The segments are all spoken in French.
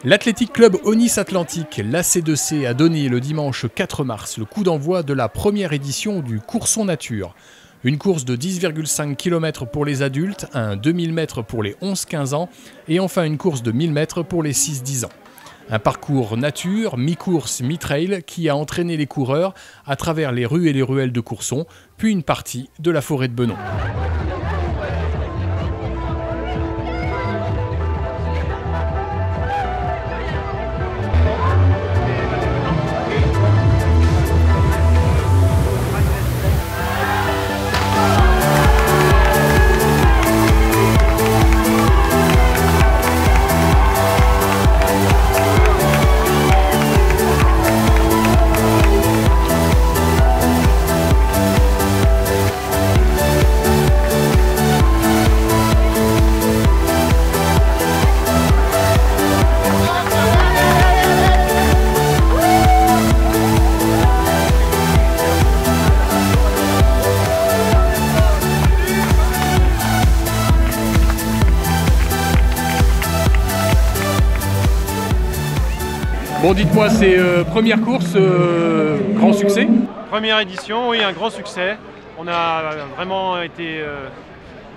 L'Athletic Club Aunis Atlantique, l'AC2C, a donné le dimanche 4 mars le coup d'envoi de la première édition du Courson Nature. Une course de 10,5 km pour les adultes, un 2000 mètres pour les 11-15 ans et enfin une course de 1000 mètres pour les 6-10 ans. Un parcours nature, mi-course, mi-trail qui a entraîné les coureurs à travers les rues et les ruelles de Courson, puis une partie de la forêt de Benon. Bon, dites-moi, c'est première course, grand succès? Première édition, oui, un grand succès. On a vraiment été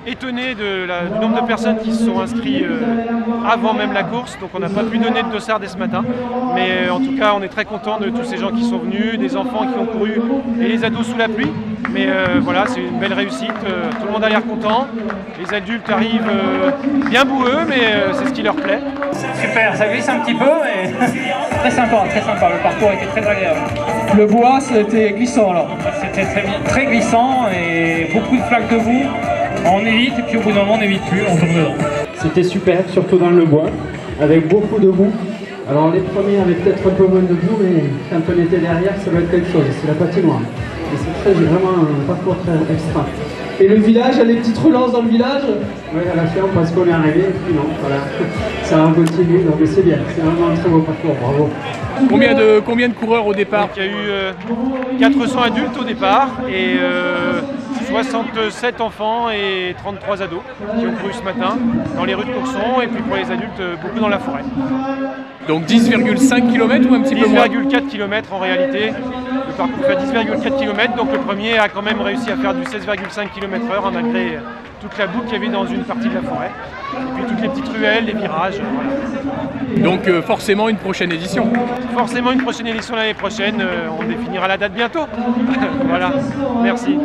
étonnés du nombre de personnes qui se sont inscrites avant même la course. Donc on n'a pas pu donner de dossard dès ce matin. Mais en tout cas, on est très contents de tous ces gens qui sont venus, des enfants qui ont couru et les ados sous la pluie. Mais voilà, c'est une belle réussite. Tout le monde a l'air content. Les adultes arrivent bien boueux, mais c'est ce qui leur plaît. Super, ça glisse un petit peu, mais très sympa, le parcours était très agréable. Le bois, c'était glissant alors? C'était très glissant et beaucoup de flaques de boue. On évite et puis au bout d'un moment on n'évite plus, on tombe dedans. C'était super, surtout dans le bois, avec beaucoup de boue. Alors les premiers avaient peut-être un peu moins de boue, mais quand on était derrière, ça doit être quelque chose, c'est la patinoire. Et c'est vraiment un parcours très extra. Et le village, les petites relances dans le village? Oui, à la fin, parce qu'on est arrivé, et puis non, voilà. Ça a continué, donc c'est bien, c'est vraiment un très beau parcours, bravo. Combien de coureurs au départ? Il y a eu 400 adultes au départ et 67 enfants et 33 ados qui ont couru ce matin dans les rues de Courson et puis pour les adultes, beaucoup dans la forêt. Donc 10,5 km ou un petit peu moins? 10,4 km en réalité. Le parcours fait 10,4 km, donc le premier a quand même réussi à faire du 16,5 km/h malgré toute la boue qu'il y avait dans une partie de la forêt. Et puis toutes les petites ruelles, les virages. Voilà. Donc forcément une prochaine édition? Forcément une prochaine édition l'année prochaine, on définira la date bientôt. Voilà, merci.